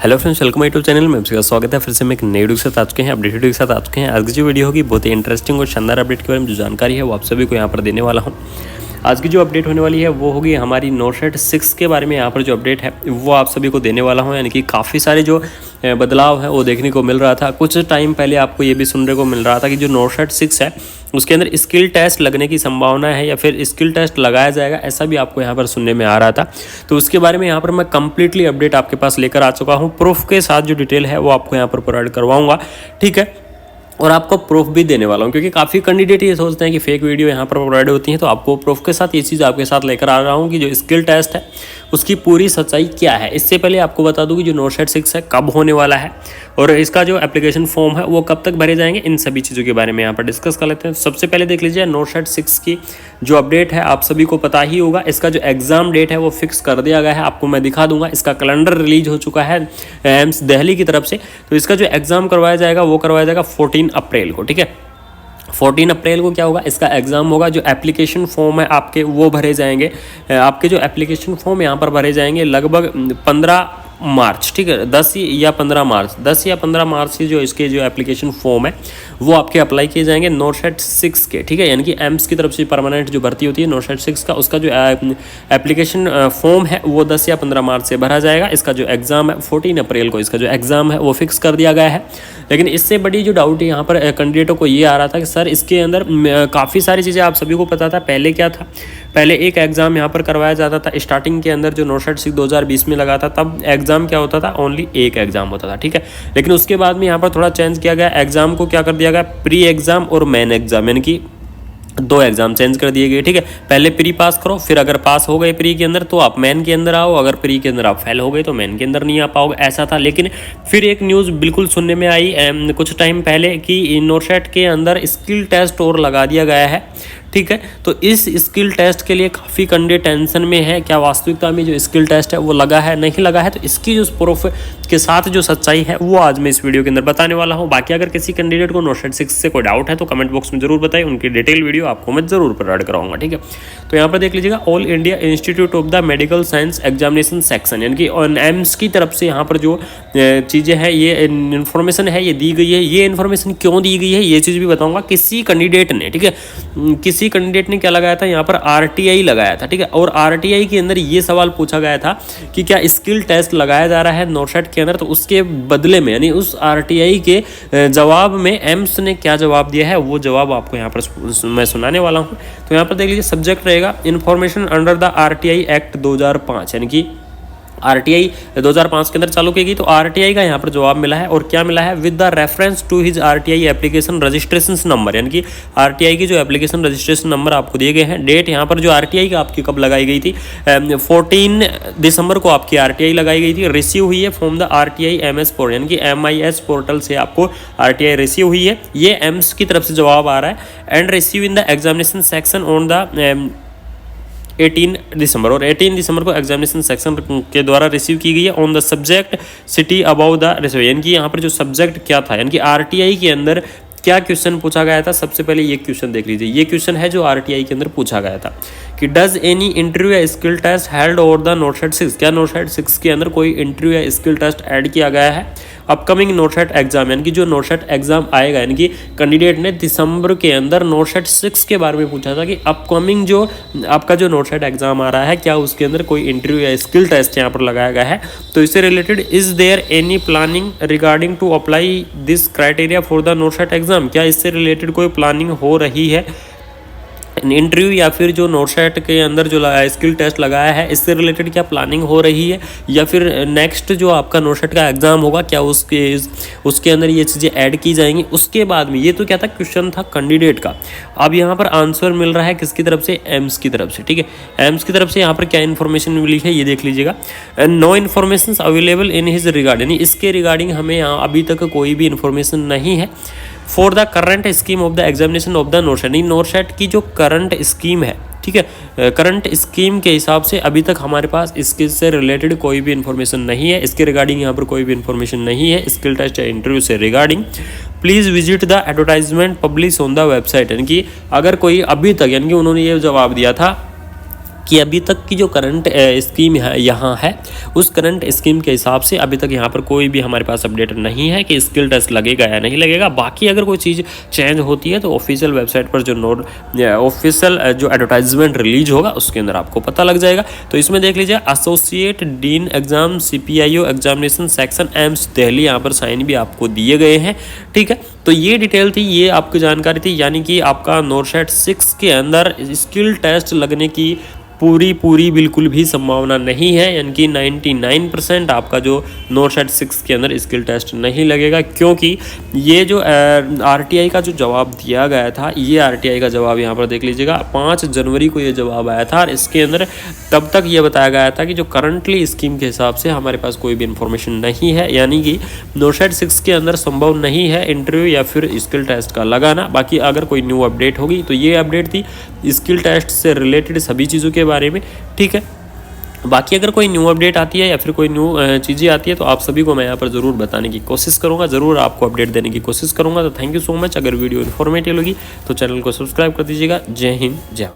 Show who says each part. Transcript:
Speaker 1: Hello friends, welcome YouTube channel में आपका स्वागत है। फिर से मैं एक नई वीडियो के साथ आ चुके हैं, अपडेटेड वीडियो के साथ आ चुके हैं। आज की जो वीडियो होगी बहुत ही इंटरेस्टिंग और शानदार अपडेट के बारे में जो जानकारी है वो आप सभी को यहाँ पर देने वाला हूँ। आज की जो अपडेट होने वाली है वो होगी हमारी नोटशेड 6 के बारे में। यहाँ पर जो अपडेट है वो आप सभी को देने वाला हूँ। यानी कि काफ़ी सारे जो बदलाव है वो देखने को मिल रहा था। कुछ टाइम पहले आपको ये भी सुनने को मिल रहा था कि जो नोटशेड 6 है उसके अंदर स्किल टेस्ट लगने की संभावना है या फिर स्किल टेस्ट लगाया जाएगा, ऐसा भी आपको यहाँ पर सुनने में आ रहा था। तो उसके बारे में यहाँ पर मैं कंप्लीटली अपडेट आपके पास लेकर आ चुका हूँ। प्रूफ के साथ जो डिटेल है वो आपको यहाँ पर प्रोवाइड करवाऊंगा, ठीक है। और आपको प्रूफ भी देने वाला हूँ, क्योंकि काफ़ी कैंडिडेट ये सोचते हैं कि फेक वीडियो यहाँ पर प्रोवाइड होती है। तो आपको प्रूफ के साथ ये चीज़ आपके साथ लेकर आ रहा हूँ कि जो स्किल टेस्ट है उसकी पूरी सच्चाई क्या है। इससे पहले आपको बता दूँ कि जो नोटशेड 6 है कब होने वाला है और इसका जो एप्लीकेशन फॉर्म है वो कब तक भरे जाएंगे, इन सभी चीज़ों के बारे में यहाँ पर डिस्कस कर लेते हैं। सबसे पहले देख लीजिए नोटशेड 6 की जो अपडेट है आप सभी को पता ही होगा। इसका जो एग्ज़ाम डेट है वो फिक्स कर दिया गया है, आपको मैं दिखा दूंगा। इसका कैलेंडर रिलीज हो चुका है एम्स दिल्ली की तरफ से। तो इसका जो एग्ज़ाम करवाया जाएगा वो करवाया जाएगा 14 अप्रैल को, ठीक है। 14 अप्रैल को क्या होगा, इसका एग्ज़ाम होगा। जो एप्लीकेशन फॉर्म है आपके वो भरे जाएंगे। आपके जो एप्लीकेशन फॉर्म यहाँ पर भरे जाएंगे लगभग 15 मार्च, ठीक है। 10 या 15 मार्च की जो इसके जो एप्लीकेशन फॉर्म है वो आपके अप्लाई किए जाएंगे नोटशेड 6 के, ठीक है। यानी कि एम्स की तरफ से परमानेंट जो भर्ती होती है नोटशेड 6 का, उसका जो एप्लीकेशन फॉर्म है वो 10 या 15 मार्च से भरा जाएगा। इसका जो एग्ज़ाम है 14 अप्रैल को इसका जो एग्ज़ाम है वो फिक्स कर दिया गया है। लेकिन इससे बड़ी जो डाउट यहाँ पर कैंडिडेटों को ये आ रहा था कि सर इसके अंदर काफ़ी सारी चीज़ें आप सभी को पता था। पहले क्या था, पहले एक एग्ज़ाम यहाँ पर करवाया जाता था स्टार्टिंग के अंदर जो नोटशेड 6 2020 में लगा था, तब एग्ज़ाम क्या होता था, ओनली एक एग्ज़ाम होता था, ठीक है। लेकिन उसके बाद में यहाँ पर थोड़ा चेंज किया गया, एग्ज़ाम को क्या कर दिया गया, प्री एग्ज़ाम और मेन एग्ज़ाम, यानी कि 2 एग्ज़ाम चेंज कर दिए गए, ठीक है। पहले प्री पास करो, फिर अगर पास हो गए प्री के अंदर तो आप मेन के अंदर आओ, अगर प्री के अंदर आप फेल हो गए तो मेन के अंदर नहीं आ पाओगे, ऐसा था। लेकिन फिर एक न्यूज़ बिल्कुल सुनने में आई कुछ टाइम पहले कि नोटशेड के अंदर स्किल टेस्ट और लगा दिया गया है, ठीक है। तो इस स्किल टेस्ट के लिए काफ़ी कैंडिडेट टेंशन में है। क्या वास्तविकता में जो स्किल टेस्ट है वो लगा है नहीं लगा है, तो इसकी जो प्रूफ के साथ जो सच्चाई है वो आज मैं इस वीडियो के अंदर बताने वाला हूँ। बाकी अगर किसी कैंडिडेट को नोटशेड 6 से कोई डाउट है तो कमेंट बॉक्स में जरूर बताएं, उनकी डिटेल वीडियो आपको मैं जरूर प्रोवाइड कराऊंगा, ठीक है। तो यहाँ पर देख लीजिएगा all India institute of the medical science examination section, यानी कि एम्स की तरफ से यहाँ पर जो चीज़ें हैं ये इन्फॉर्मेशन है ये दी गई है। ये इन्फॉर्मेशन क्यों दी गई है ये चीज़ भी बताऊँगा। किसी कैंडिडेट ने, ठीक है, किसी कैंडिडेट ने क्या लगाया था, यहाँ पर RTI लगाया था, ठीक है। और RTI के अंदर ये सवाल पूछा गया था कि क्या स्किल टेस्ट लगाया जा रहा है नोटशेड के अंदर, तो उसके बदले में यानी उस RTI के जवाब में एम्स ने क्या जवाब दिया है वो जवाब आपको यहाँ पर मैं सुनाने वाला हूँ। तो यहाँ पर देख लीजिए सब्जेक्ट रहेगा information under the RTI act 2005, यानी कि RTI 2005 के अंदर चालू की गई। तो RTI का यहाँ पर जवाब मिला है, और क्या मिला है, with the reference to his RTI application registration number, यानी कि RTI की जो एप्लीकेशन रजिस्ट्रेशन नंबर आपको दिए गए हैं। डेट यहाँ पर जो RTI का आपकी कब लगाई गई थी, 14 दिसंबर को आपकी RTI लगाई गई थी। रिसीव हुई है from the RTI MS portal, यानी कि MIS पोर्टल से आपको RTI रिसीव हुई है। ये एम्स की तरफ से जवाब आ रहा है। And receive in the examination section on the 18 दिसंबर, और 18 दिसंबर को एग्जामिनेशन सेक्शन के द्वारा रिसीव की गई है। On the subject city about the receive, यानी कि यहाँ पर जो सब्जेक्ट क्या था, यानी कि RTI के अंदर क्या क्वेश्चन पूछा गया था। सबसे पहले ये क्वेश्चन देख लीजिए, ये क्वेश्चन है जो RTI के अंदर पूछा गया था कि डज एनी इंटरव्यू या skill test held over the नोटशेड 6, क्या नोटशेड 6 के अंदर कोई इंटरव्यू या स्किल टेस्ट ऐड किया गया है अपकमिंग नोटशेड एग्जाम, यानी कि जो नोटशेड एग्जाम आएगा। यानी कि कैंडिडेट ने दिसंबर के अंदर नोटशेड 6 के बारे में पूछा था कि अपकमिंग जो आपका जो नोटशेड एग्जाम आ रहा है क्या उसके अंदर कोई इंटरव्यू या स्किल टेस्ट यहाँ पर लगाया गया है। तो इससे related is there any planning regarding to apply this criteria for the नोटशेड exam, क्या इससे रिलेटेड कोई प्लानिंग हो रही है इंटरव्यू या फिर जो नोटशेड के अंदर जो स्किल टेस्ट लगाया है इससे रिलेटेड क्या प्लानिंग हो रही है, या फिर नेक्स्ट जो आपका नोटशेड का एग्जाम होगा क्या उसके अंदर ये चीज़ें ऐड की जाएंगी उसके बाद में। ये तो क्या था, क्वेश्चन था कैंडिडेट का। अब यहाँ पर आंसर मिल रहा है किसकी तरफ से, एम्स की तरफ से, ठीक है। एम्स की तरफ से यहाँ पर क्या इन्फॉर्मेशन मिली है ये देख लीजिएगा। No information available in his regard, यानी इसके रिगार्डिंग हमें यहाँ अभी तक कोई भी इन्फॉर्मेशन नहीं है। For the current scheme of the examination of the नोटशेड, नोटशेड की जो करंट स्कीम है, ठीक है, करंट स्कीम के हिसाब से अभी तक हमारे पास इसके से रिलेटेड कोई भी इन्फॉर्मेशन नहीं है। इसके रिगार्डिंग यहाँ पर कोई भी इन्फॉर्मेशन नहीं है स्किल टेस्ट या इंटरव्यू से regarding. Please visit the advertisement publish on the website, यानी कि अगर कोई अभी तक, यानी कि उन्होंने ये जवाब दिया था कि अभी तक की जो करंट स्कीम यहाँ है उस करंट स्कीम के हिसाब से अभी तक यहाँ पर कोई भी हमारे पास अपडेट नहीं है कि स्किल टेस्ट लगेगा या नहीं लगेगा। बाकी अगर कोई चीज़ चेंज होती है तो ऑफिशियल वेबसाइट पर जो ऑफिशियल जो एडवर्टाइजमेंट रिलीज होगा उसके अंदर आपको पता लग जाएगा। तो इसमें देख लीजिए associate dean exam CPIO examination section AIIMS Delhi, यहाँ पर साइन भी आपको दिए गए हैं। ठीक है, तो ये डिटेल थी, ये आपकी जानकारी थी, यानी कि आपका नोरशेट 6 के अंदर स्किल टेस्ट लगने की पूरी बिल्कुल भी संभावना नहीं है, यानी कि 99% आपका जो नोरशेट 6 के अंदर स्किल टेस्ट नहीं लगेगा, क्योंकि ये जो RTI का जो जवाब दिया गया था, ये RTI का जवाब यहाँ पर देख लीजिएगा 5 जनवरी को ये जवाब आया था और इसके अंदर तब तक ये बताया गया था कि जो करंटली स्कीम के हिसाब से हमारे पास कोई भी इन्फॉर्मेशन नहीं है, यानी कि नोरशेट 6 के अंदर संभव नहीं है इंटरव्यू या फिर स्किल टेस्ट का लगाना। बाकी अगर कोई न्यू अपडेट होगी तो ये अपडेट थी स्किल टेस्ट से रिलेटेड सभी चीज़ों के बारे में। ठीक है, बाकी अगर कोई न्यू अपडेट आती है या फिर कोई न्यू चीज़ें आती है तो आप सभी को मैं यहाँ पर ज़रूर बताने की कोशिश करूँगा, ज़रूर आपको अपडेट देने की कोशिश करूँगा। तो थैंक यू सो मच। अगर वीडियो इन्फॉर्मेटिव लगी तो चैनल को सब्सक्राइब कर दीजिएगा। जय हिंद, जय